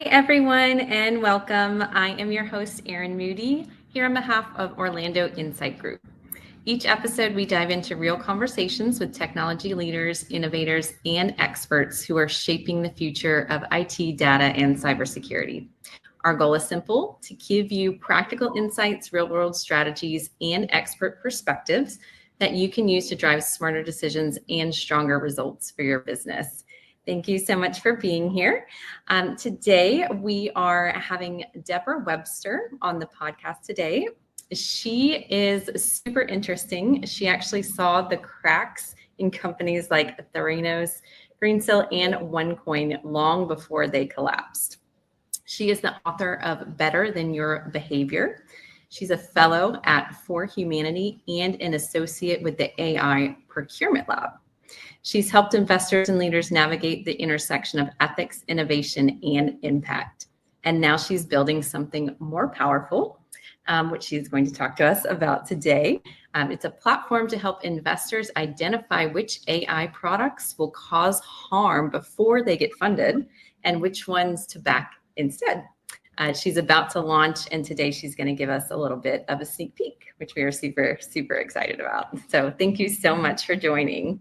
Hey everyone, and welcome. I am your host, Erin Moody, here on behalf of Orlando Insight Group. Each episode, we dive into real conversations with technology leaders, innovators, and experts who are shaping the future of IT, data, and cybersecurity. Our goal is simple: to give you practical insights, real-world strategies, and expert perspectives that you can use to drive smarter decisions and stronger results for your business. Thank you so much for being here. Today, we are having Deborah Webster on the podcast today. She is super interesting. She actually saw the cracks in companies like Theranos, Greensill, and OneCoin long before they collapsed. She is the author of Better Than Your Behavior. She's a fellow at For Humanity and an associate with the AI Procurement Lab. She's helped investors and leaders navigate the intersection of ethics, innovation, and impact. And now she's building something more powerful, which she's going to talk to us about today. It's a platform to help investors identify which AI products will cause harm before they get funded and which ones to back instead. She's about to launch, and today she's going to give us a little bit of a sneak peek, which we are super, super excited about. So thank you so much for joining.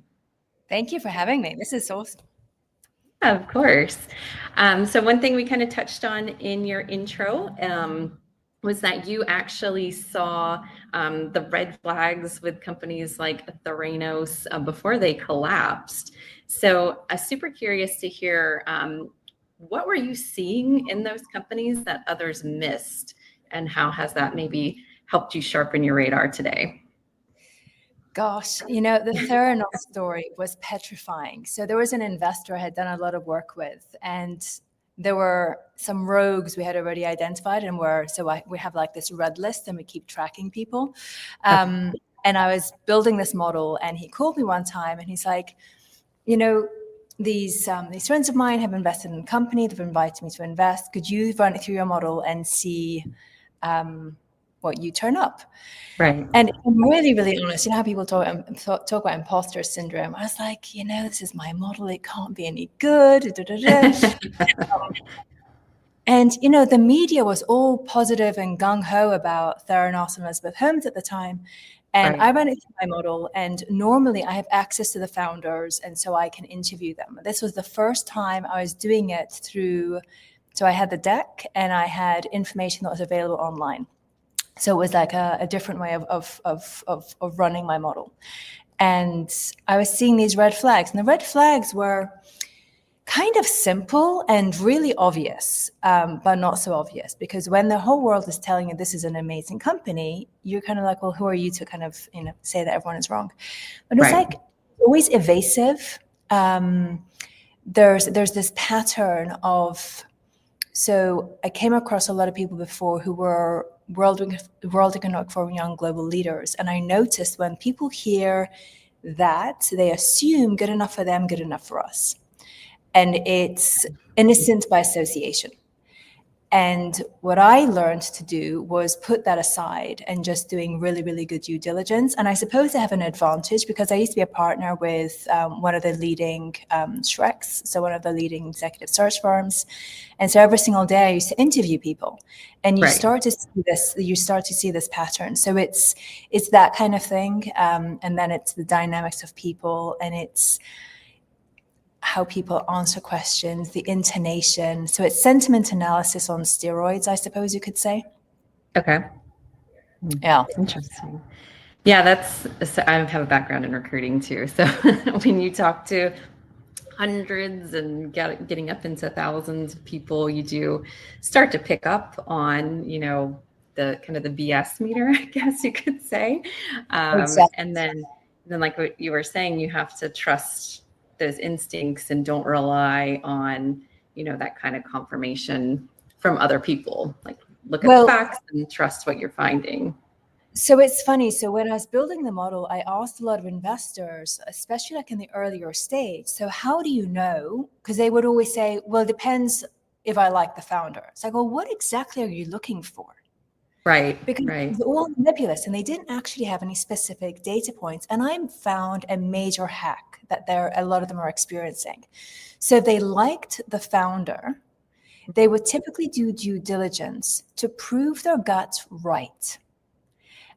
Thank you for having me. This is awesome. Of course. So one thing we kind of touched on in your intro was that you actually saw the red flags with companies like Theranos before they collapsed. So I'm super curious to hear, what were you seeing in those companies that others missed, and how has that maybe helped you sharpen your radar today? Gosh, the Theranos story was petrifying. So there was an investor I had done a lot of work with, and there were some rogues we had already identified, and we have like this red list, and we keep tracking people. And I was building this model, and he called me one time, and he's like, these friends of mine have invested in a company. They've invited me to invest. Could you run it through your model and see what you turn up? Right. And I'm really, really honest. How people talk about imposter syndrome. I was like, this is my model. It can't be any good. And, the media was all positive and gung-ho about Theranos and Elizabeth Holmes at the time. And Right. I ran it through my model, and normally I have access to the founders, and so I can interview them. This was the first time I was doing it through, so I had the deck and I had information that was available online. So it was like a different way of running my model. And I was seeing these red flags, and the red flags were kind of simple and really obvious, but not so obvious, because when the whole world is telling you this is an amazing company, you're kind of like, well, who are you to kind of, say that everyone is wrong? But it's Right. like always evasive. There's this pattern of, so I came across a lot of people before who were World Economic Forum Young Global Leaders. And I noticed when people hear that, they assume good enough for them, good enough for us. And it's innocent by association. And what I learned to do was put that aside and just doing really, really good due diligence. And I suppose I have an advantage because I used to be a partner with one of the leading Shreks, so one of the leading executive search firms. And so every single day I used to interview people, and you Right. start to see this. You start to see this pattern. So it's that kind of thing, and then it's the dynamics of people, and it's how people answer questions, the intonation. So it's sentiment analysis on steroids, I suppose you could say. Okay. Yeah. Interesting. Yeah, so I have a background in recruiting too. So when you talk to hundreds and getting up into thousands of people, you do start to pick up on, the kind of the BS meter, I guess you could say. Exactly. And then like what you were saying, you have to trust those instincts and don't rely on, that kind of confirmation from other people. Like look at the facts and trust what you're finding. So it's funny. So when I was building the model, I asked a lot of investors, especially like in the earlier stage. So how do you know? Because they would always say, well, it depends if I like the founder. It's like, well, what exactly are you looking for? Right. Because Right. it's all nebulous, and they didn't actually have any specific data points. And I found a major hack that a lot of them are experiencing. So if they liked the founder, they would typically do due diligence to prove their gut's right.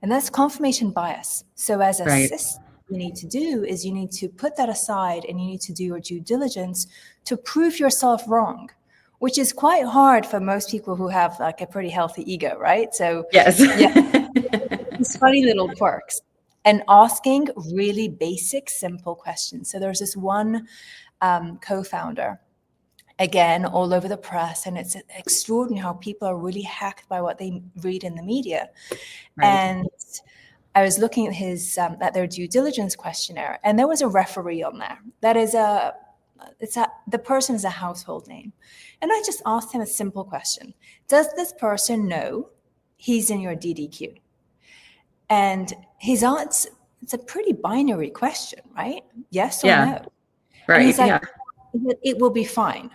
And that's confirmation bias. So as a Right. system, you need to do is you need to put that aside and you need to do your due diligence to prove yourself wrong, which is quite hard for most people who have like a pretty healthy ego, right? So Yes. yeah, these funny little quirks and asking really basic, simple questions. So there's this one co-founder, again, all over the press, and it's extraordinary how people are really hacked by what they read in the media. Right. And I was looking at his at their due diligence questionnaire, and there was a referee on there. That is the person is a household name, and I just asked him a simple question: does this person know he's in your DDQ? And his answer, it's a pretty binary question, right? Yes or no? Right. And he's like, Yeah. it will be fine.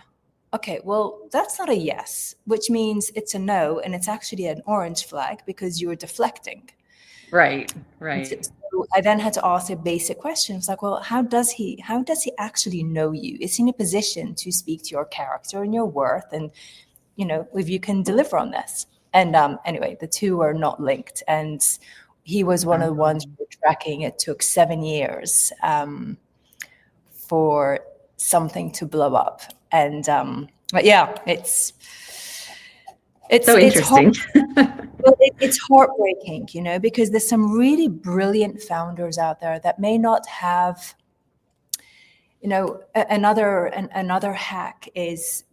Okay, well, that's not a yes, which means it's a no, and it's actually an orange flag because you were deflecting. Right. So I then had to ask a basic question. It's like, well, how does he actually know you? Is he in a position to speak to your character and your worth, and if you can deliver on this? And anyway, the two are not linked, and he was one of the ones we were tracking. It took 7 years for something to blow up, and but yeah, it's so interesting. It's heartbreaking, because there's some really brilliant founders out there that may not have, another hack is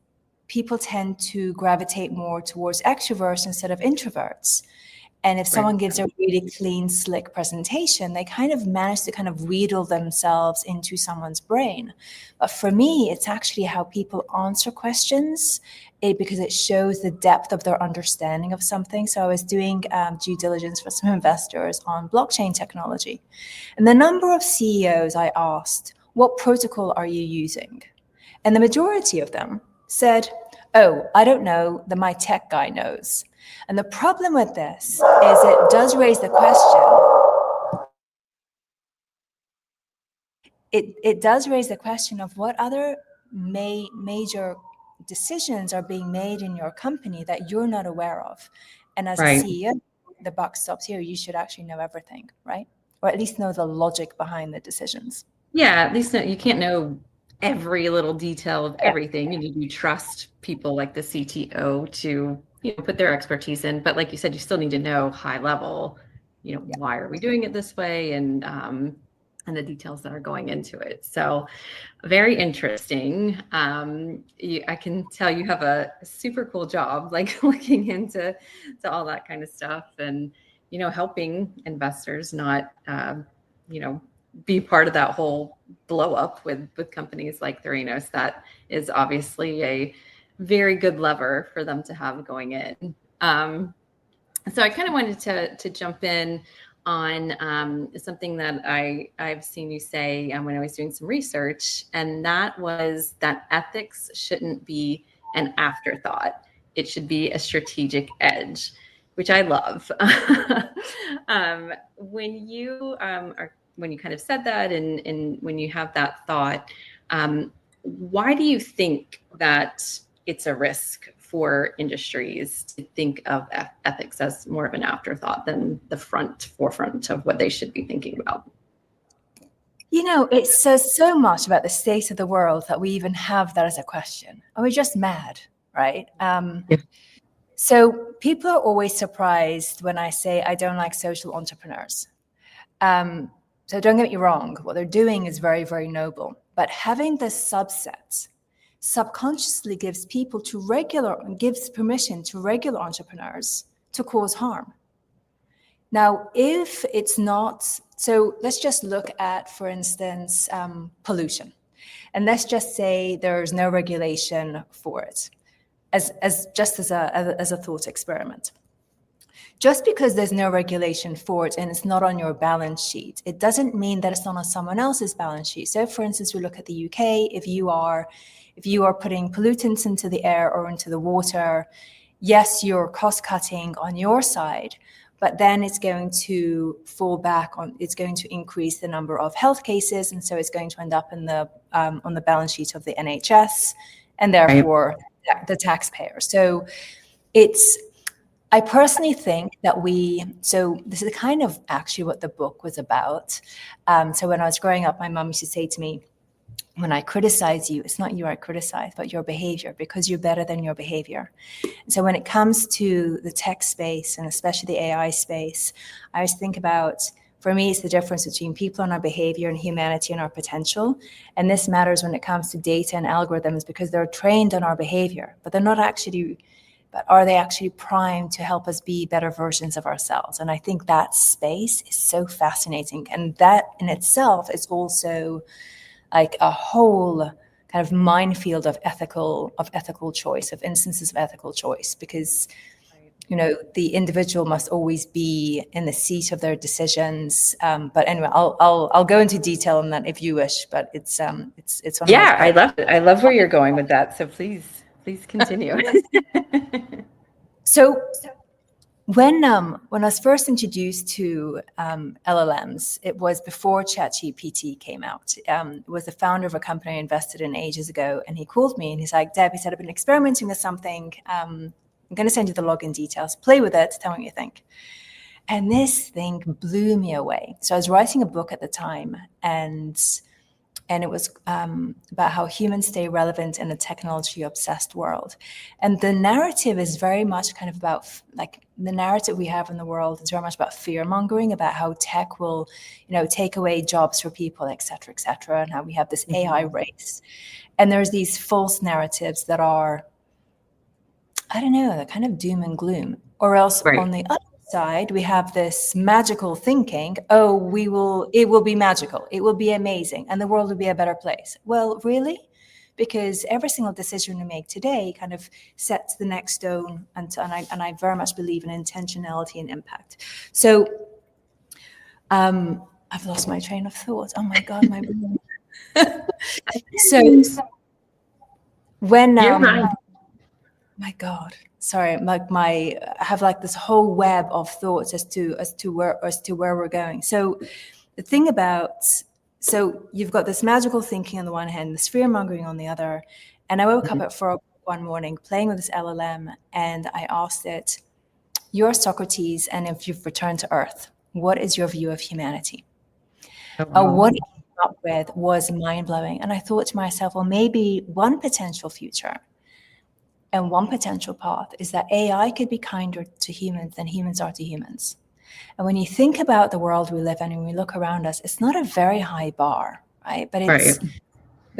people tend to gravitate more towards extroverts instead of introverts. And if someone gives a really clean, slick presentation, they kind of manage to kind of wheedle themselves into someone's brain. But for me, it's actually how people answer questions, because it shows the depth of their understanding of something. So I was doing due diligence for some investors on blockchain technology. And the number of CEOs I asked, what protocol are you using? And the majority of them said, oh, I don't know, my tech guy knows. And the problem with this is it does raise the question. It does raise the question of what other major decisions are being made in your company that you're not aware of. And as a CEO, the buck stops here. You should actually know everything, right? Or at least know the logic behind the decisions. Yeah, at least you can't know every little detail of everything. You need to trust people like the CTO to put their expertise in. But like you said, you still need to know high level, why are we doing it this way, and the details that are going into it. So very interesting. I can tell you have a super cool job, like looking into all that kind of stuff, and helping investors not be part of that whole blow up with companies like Theranos. That is obviously a very good lever for them to have going in. So I kind of wanted to jump in on something that I've seen you say when I was doing some research, and that was that ethics shouldn't be an afterthought. It should be a strategic edge, which I love. When you kind of said that, and when you have that thought, why do you think that it's a risk for industries to think of ethics as more of an afterthought than the forefront of what they should be thinking about? It says so much about the state of the world that we even have that as a question. Are we just mad, right? So people are always surprised when I say I don't like social entrepreneurs. So don't get me wrong, what they're doing is very, very noble. But having this subset subconsciously gives permission to regular entrepreneurs to cause harm. Now, if it's not, so let's just look at, for instance, pollution. And let's just say there's no regulation for it, as a thought experiment. Just because there's no regulation for it and it's not on your balance sheet, it doesn't mean that it's not on someone else's balance sheet. So, for instance, we look at the UK. If you are putting pollutants into the air or into the water, yes, you're cost cutting on your side, but then it's going to fall back on. It's going to increase the number of health cases, and so it's going to end up in the on the balance sheet of the NHS, and therefore the taxpayer. So I personally think that so this is kind of actually what the book was about. So when I was growing up, my mum used to say to me, when I criticize you, it's not you I criticize, but your behavior, because you're better than your behavior. So when it comes to the tech space, and especially the AI space, I always think about, for me, it's the difference between people and our behavior and humanity and our potential. And this matters when it comes to data and algorithms, because they're trained on our behavior, but are they actually primed to help us be better versions of ourselves? And I think that space is so fascinating. And that in itself is also like a whole kind of minefield of ethical choice, of instances of ethical choice, because the individual must always be in the seat of their decisions. But anyway, I'll go into detail on that if you wish. But it's one of my I love it. I love where you're going with that. So please continue. So when I was first introduced to LLMs, it was before ChatGPT came out. It was the founder of a company I invested in ages ago, and he called me and he's like, "Deb," he said, "I've been experimenting with something. I'm going to send you the login details. Play with it. Tell me what you think." And this thing blew me away. So I was writing a book at the time, and it was about how humans stay relevant in a technology-obsessed world. And the narrative is very much kind of about, like, the narrative we have in the world is very much about fear-mongering, about how tech will, take away jobs for people, et cetera, and how we have this AI race. And there's these false narratives that are, I don't know, they're kind of doom and gloom. Or else on the other side, we have this magical thinking, it will be magical, it will be amazing, and the world will be a better place. Well, really? Because every single decision we make today kind of sets the next stone, and I very much believe in intentionality and impact. So I've lost my train of thought. Oh my God, my brain. So when my God, sorry, I have like this whole web of thoughts as to where we're going. So the thing about, so you've got this magical thinking on the one hand, this fear mongering on the other. And I woke up at 4 one morning playing with this LLM, and I asked it, "You're Socrates, and if you've returned to Earth, what is your view of humanity?" What it came up with was mind blowing. And I thought to myself, well, maybe one potential future and one potential path is that AI could be kinder to humans than humans are to humans. And when you think about the world we live in and we look around us, it's not a very high bar, right? But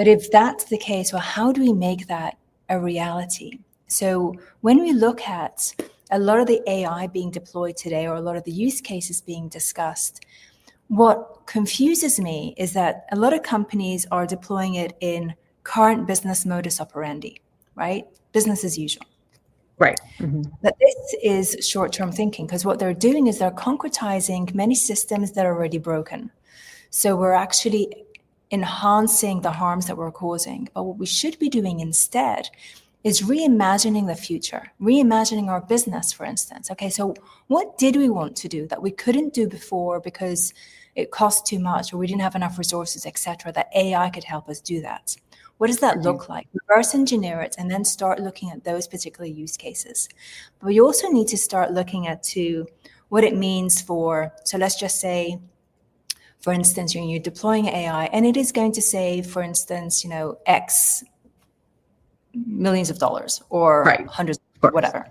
if that's the case, well, how do we make that a reality? So when we look at a lot of the AI being deployed today, or a lot of the use cases being discussed, what confuses me is that a lot of companies are deploying it in current business modus operandi, right? Business as usual. Right. But this is short-term thinking, because what they're doing is they're concretizing many systems that are already broken. So we're actually enhancing the harms that we're causing. But what we should be doing instead is reimagining the future, reimagining our business, for instance. Okay, so what did we want to do that we couldn't do before because it cost too much, or we didn't have enough resources, et cetera, that AI could help us do that? What does that look like? Reverse engineer it and then start looking at those particular use cases. But we also need to start looking at what it means for, so let's just say, for instance, you're deploying AI and it is going to save, for instance, X millions of dollars or hundreds, whatever.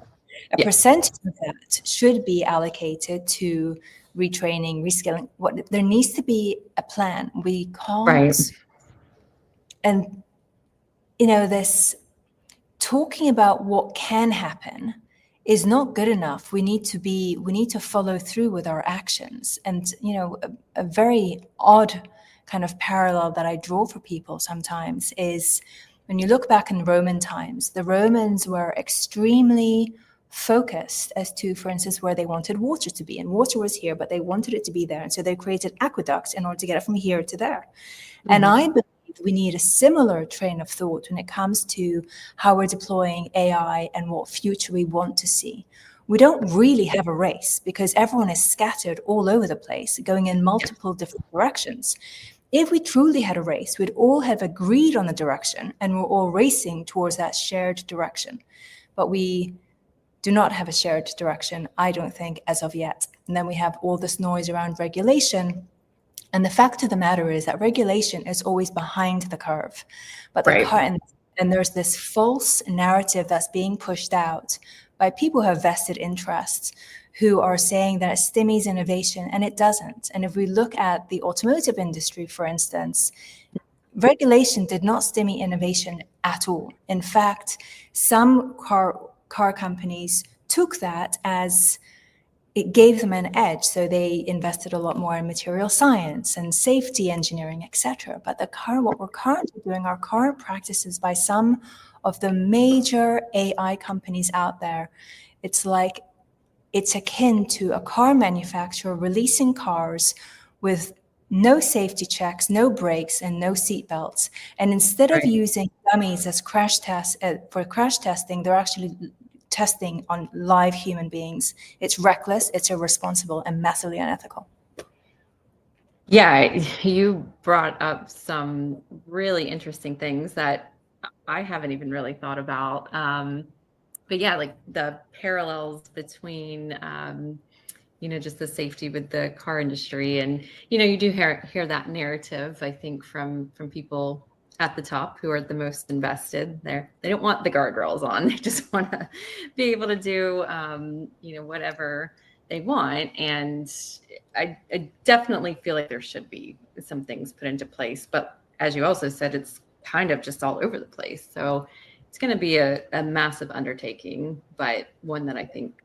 A percentage of that should be allocated to retraining, reskilling. There needs to be a plan. We can't, and this talking about what can happen is not good enough. We need to follow through with our actions. And a very odd kind of parallel that I draw for people sometimes is when you look back in Roman times, the Romans were extremely focused as to, for instance, where they wanted water to be. And water was here, but they wanted it to be there. And so they created aqueducts in order to get it from here to there. And I believe we need a similar train of thought when it comes to how we're deploying AI and what future we want to see. We don't really have a race because everyone is scattered all over the place, going in multiple different directions. if we truly had a race, we'd all have agreed on the direction and we're all racing towards that shared direction. But we do not have a shared direction, I don't think, as of yet. And then we have all this noise around regulation. And the fact of the matter is that regulation is always behind the curve. But and there's this false narrative that's being pushed out by people who have vested interests, who are saying that it stymies innovation, and it doesn't. And if we look at the automotive industry, for instance, regulation did not stymie innovation at all. In fact, some car companies took that as it gave them an edge. So they invested a lot more in material science and safety engineering, etc. But what we're currently doing are current practices by some of the major AI companies out there. It's akin to a car manufacturer releasing cars with no safety checks, no brakes, and no seat belts. And instead of using dummies as crash testing, they're actually testing on live human beings. It's reckless, it's irresponsible, and massively unethical. Yeah, you brought up some really interesting things that I haven't even really thought about. But yeah, like the parallels between, just the safety with the car industry. And, you do hear that narrative, I think, from people at the top who are the most invested. They don't want the guardrails on. They just want to be able to do, whatever they want. And I definitely feel like there should be some things put into place. But as you also said, it's kind of just all over the place. So it's going to be a massive undertaking, but one that I think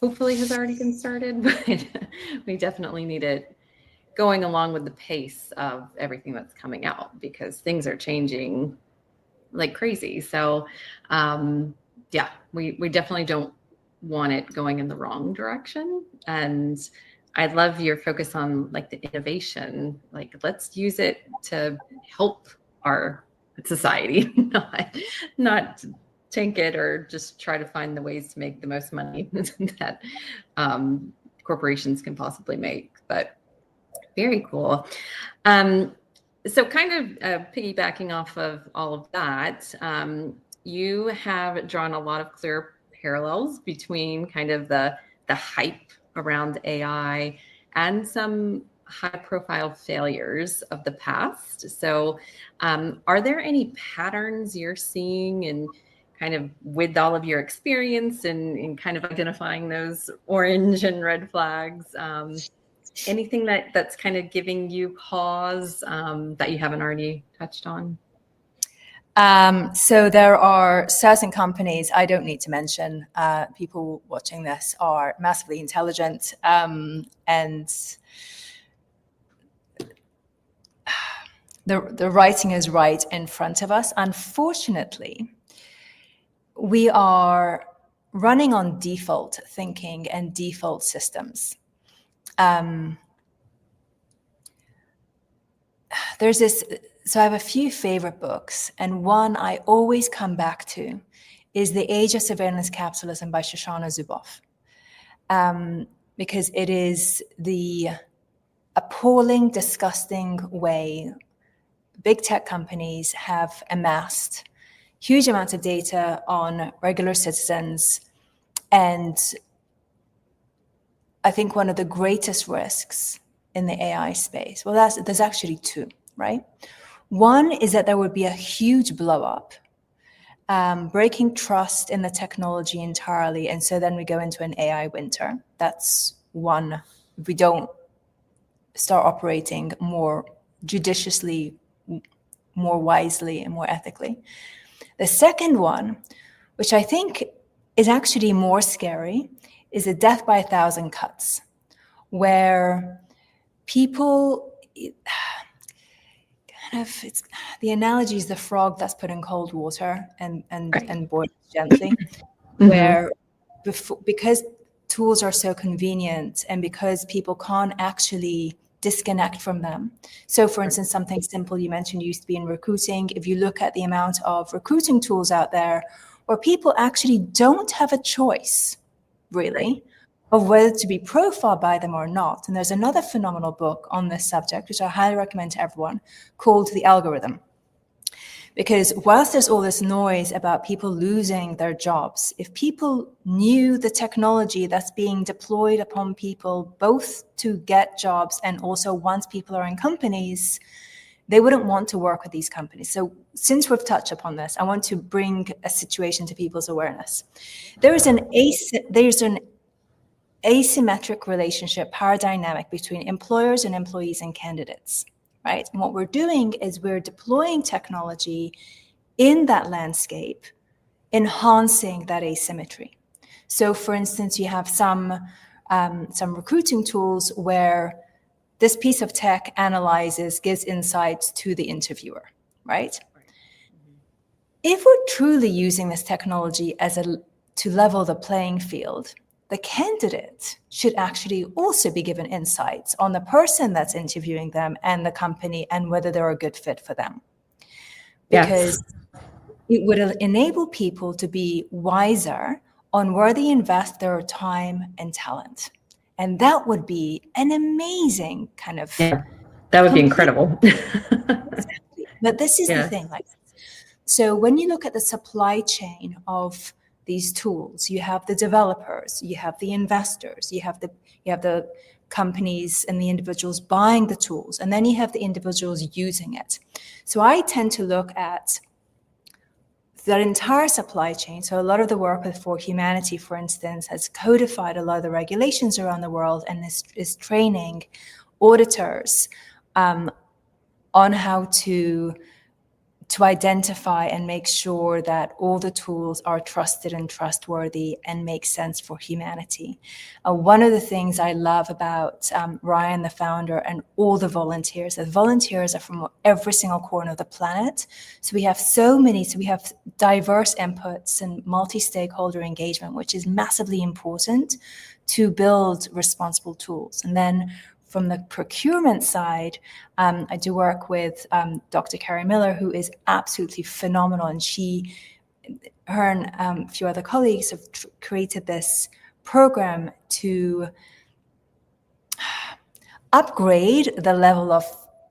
hopefully has already been started. But we definitely need it going along with the pace of everything that's coming out, because things are changing like crazy. So we definitely don't want it going in the wrong direction. And I love your focus on like the innovation. Like, let's use it to help our society, not tank it or just try to find the ways to make the most money that corporations can possibly make. But very cool. So kind of piggybacking off of all of that, you have drawn a lot of clear parallels between kind of the hype around AI and some high-profile failures of the past. So are there any patterns you're seeing and kind of with all of your experience in kind of identifying those orange and red flags? Anything that's kind of giving you pause that you haven't already touched on? So there are certain companies, I don't need to mention, people watching this are massively intelligent, and the writing is right in front of us. Unfortunately, we are running on default thinking and default systems. So I have a few favorite books, and one I always come back to is The Age of Surveillance Capitalism by Shoshana Zuboff, because it is the appalling, disgusting way big tech companies have amassed huge amounts of data on regular citizens. And I think one of the greatest risks in the AI space, well, there's actually two, right? One is that there would be a huge blow up, breaking trust in the technology entirely. And so then we go into an AI winter. That's one. If we don't start operating more judiciously, more wisely, and more ethically. The second one, which I think is actually more scary, is a death by 1,000 cuts, where people the analogy is the frog that's put in cold water and boiled gently, where because tools are so convenient and because people can't actually disconnect from them. So for instance, something simple you mentioned used to be in recruiting. If you look at the amount of recruiting tools out there where people actually don't have a choice, really, of whether to be profiled by them or not. And there's another phenomenal book on this subject, which I highly recommend to everyone, called The Algorithm. Because whilst there's all this noise about people losing their jobs, if people knew the technology that's being deployed upon people, both to get jobs and also once people are in companies, they wouldn't want to work with these companies. So since we've touched upon this, I want to bring a situation to people's awareness. There's an asymmetric relationship, power dynamic between employers and employees and candidates, right? And what we're doing is we're deploying technology in that landscape, enhancing that asymmetry. So for instance, you have some recruiting tools where this piece of tech analyzes, gives insights to the interviewer, right? If we're truly using this technology to level the playing field, the candidate should actually also be given insights on the person that's interviewing them and the company and whether they're a good fit for them. Because it would enable people to be wiser on where they invest their time and talent. And that would be an amazing kind of... Yeah, that would be incredible. Exactly. But this is the thing, like, so when you look at the supply chain of these tools, you have the developers, you have the investors, you have the companies and the individuals buying the tools, and then you have the individuals using it. So I tend to look at that entire supply chain. So a lot of the work with For Humanity, for instance, has codified a lot of the regulations around the world and is training auditors on how to identify and make sure that all the tools are trusted and trustworthy and make sense for humanity. One of the things I love about Ryan, the founder, and all the volunteers, the volunteers are from every single corner of the planet. So we have diverse inputs and multi-stakeholder engagement, which is massively important to build responsible tools. And then from the procurement side, I do work with Dr. Carrie Miller, who is absolutely phenomenal. And her and a few other colleagues have created this program to upgrade the level of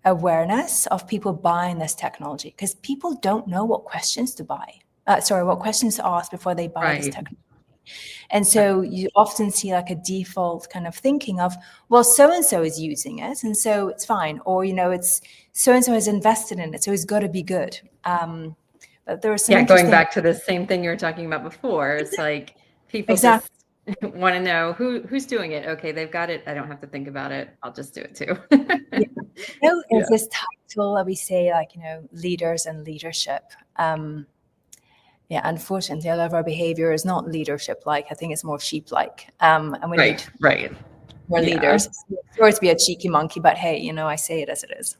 awareness of people buying this technology, because people don't know what questions to ask before they buy this technology. And so you often see like a default kind of thinking of, well, so-and-so is using it, and so it's fine. Or, it's so-and-so has invested in it, so it's got to be good. But there are some going back to the same thing you were talking about before. It's like people just want to know who's doing it. Okay, they've got it. I don't have to think about it. I'll just do it too. There's this title that we say, like, leaders and leadership. Unfortunately, a lot of our behavior is not leadership-like. I think it's more sheep-like. And we need more leaders. Sorry to be a cheeky monkey, but hey, I say it as it is.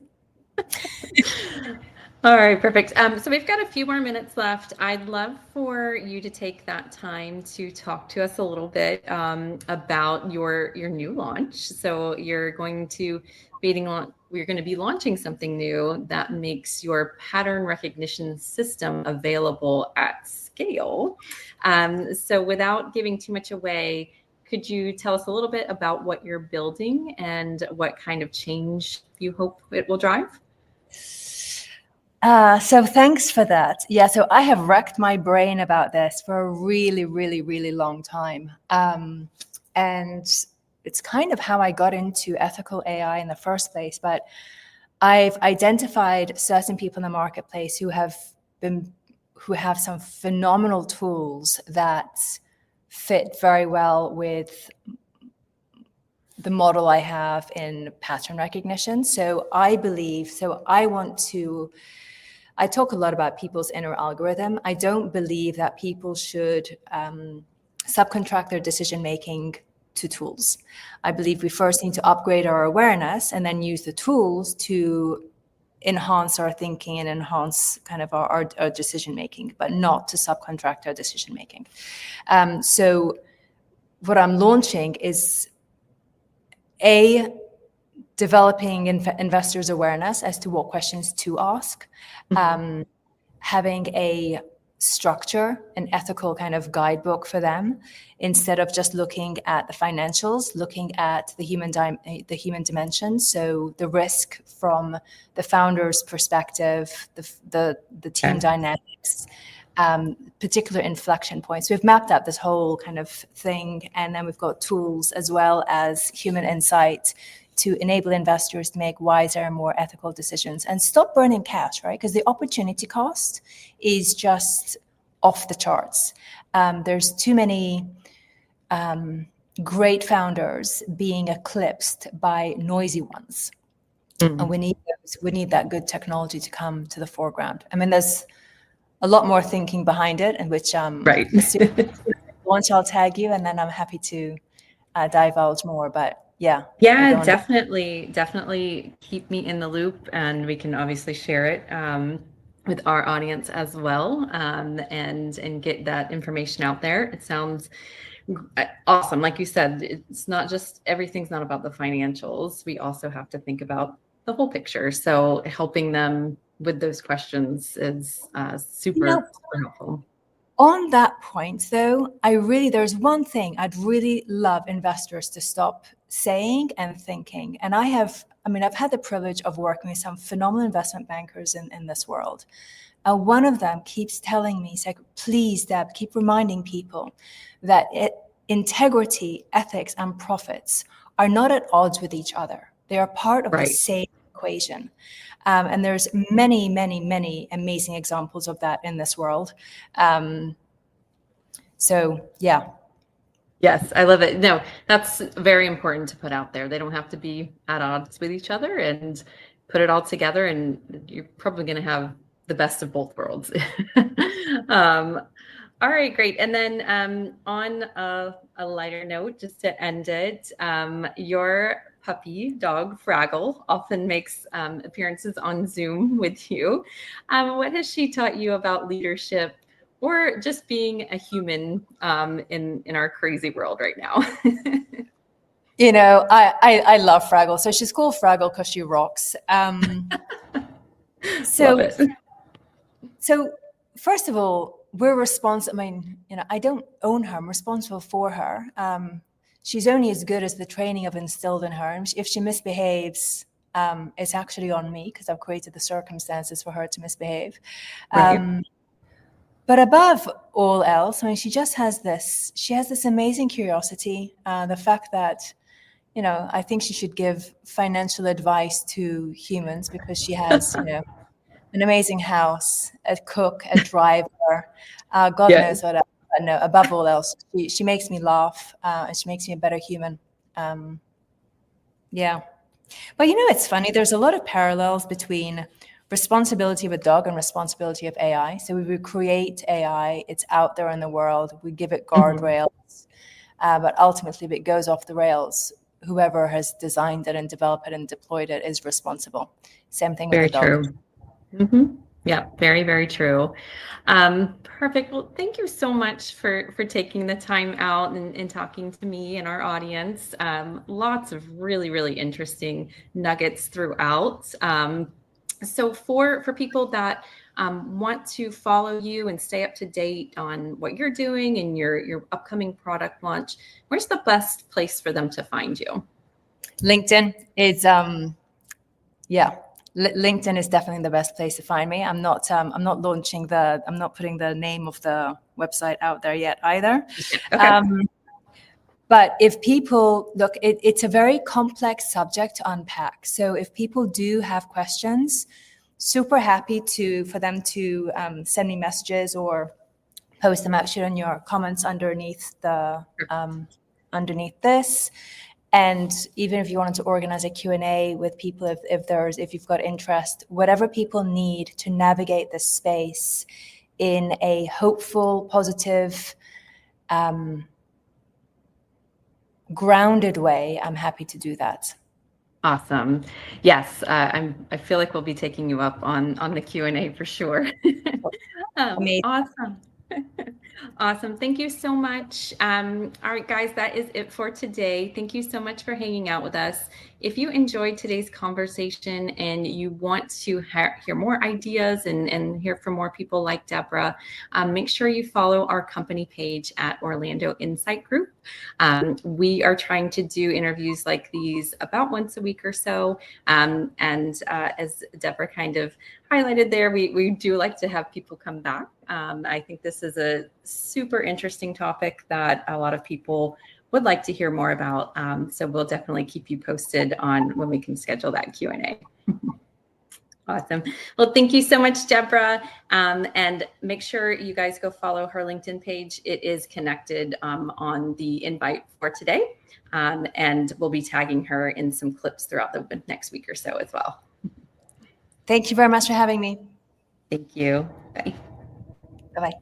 All right, perfect. So we've got a few more minutes left. I'd love for you to take that time to talk to us a little bit about your new launch. So you're going to be launching something new that makes your pattern recognition system available at scale. So without giving too much away, could you tell us a little bit about what you're building and what kind of change you hope it will drive? So thanks for that. Yeah, so I have wrecked my brain about this for a really, really, really long time. And it's kind of how I got into ethical AI in the first place. But I've identified certain people in the marketplace who have some phenomenal tools that fit very well with the model I have in pattern recognition. So I talk a lot about people's inner algorithm. I don't believe that people should subcontract their decision-making to tools. I believe we first need to upgrade our awareness and then use the tools to enhance our thinking and enhance kind of our decision-making, but not to subcontract our decision-making. So what I'm launching is developing investors' awareness as to what questions to ask, having a structure, an ethical kind of guidebook for them, instead of just looking at the financials, looking at the human dimension. So the risk from the founder's perspective, the team dynamics, particular inflection points. We've mapped out this whole kind of thing, and then we've got tools as well as human insight to enable investors to make wiser and more ethical decisions and stop burning cash, right? Because the opportunity cost is just off the charts. There's too many great founders being eclipsed by noisy ones. And we need that good technology to come to the foreground. I mean, there's a lot more thinking behind it, in which once I'll tag you, and then I'm happy to divulge more. But yeah, definitely keep me in the loop, and we can obviously share it with our audience as well, and get that information out there. It sounds awesome. Like you said, it's not just, everything's not about the financials. We also have to think about the whole picture. So helping them with those questions is super helpful. On that point, though, there's one thing I'd really love investors to stop saying and thinking. And I've had the privilege of working with some phenomenal investment bankers in this world. One of them keeps telling me, he's like, please, Deb, keep reminding people that integrity, ethics, and profits are not at odds with each other. They are part of the same equation. And there's many, many, many amazing examples of that in this world. So, yeah. Yes, I love it. No, that's very important to put out there. They don't have to be at odds with each other, and put it all together, and you're probably going to have the best of both worlds. All right, great. And then on a lighter note, just to end it, your puppy dog, Fraggle, often makes appearances on Zoom with you. What has she taught you about leadership, or just being a human in our crazy world right now? You know, I love Fraggle. So she's called Fraggle because she rocks. Love it. So first of all, we're responsible. I mean, I don't own her. I'm responsible for her. She's only as good as the training I've instilled in her. And if she misbehaves, it's actually on me, because I've created the circumstances for her to misbehave. Right. But above all else, I mean, she has this amazing curiosity. The fact that, I think she should give financial advice to humans, because she has, an amazing house, a cook, a driver, God knows what else. But no, above all else, she makes me laugh, and she makes me a better human. Yeah. But it's funny, there's a lot of parallels between responsibility of a dog and responsibility of AI. So we would create AI, it's out there in the world, we give it guardrails, but ultimately if it goes off the rails, whoever has designed it and developed it and deployed it is responsible. Same thing with the dog. Very true. Mm-hmm. Yeah, very, very true. Perfect. Well, thank you so much for taking the time out and talking to me and our audience. Lots of really, really interesting nuggets throughout. So for people that want to follow you and stay up to date on what you're doing and your upcoming product launch, where's the best place for them to find you? LinkedIn is, LinkedIn is definitely the best place to find me. I'm not putting the name of the website out there yet either. Okay. But if people look, it's a very complex subject to unpack. So if people do have questions, super happy for them to send me messages or post them actually in your comments underneath underneath this. And even if you wanted to organize a Q&A with people, if you've got interest, whatever people need to navigate this space in a hopeful, positive, grounded way, I'm happy to do that. Awesome. Yes, I feel like we'll be taking you up on the Q&A for sure. Awesome. Awesome. Thank you so much. All right, guys, that is it for today. Thank you so much for hanging out with us. If you enjoyed today's conversation and you want to hear more ideas and hear from more people like Deborah, make sure you follow our company page at Orlando Insight Group. We are trying to do interviews like these about once a week or so. As Deborah kind of highlighted there, we do like to have people come back. I think this is a super interesting topic that a lot of people would like to hear more about. So we'll definitely keep you posted on when we can schedule that Q&A. Awesome. Well, thank you so much, Deborah. And make sure you guys go follow her LinkedIn page. It is connected on the invite for today. And we'll be tagging her in some clips throughout the next week or so as well. Thank you very much for having me. Thank you. Bye. Bye-bye.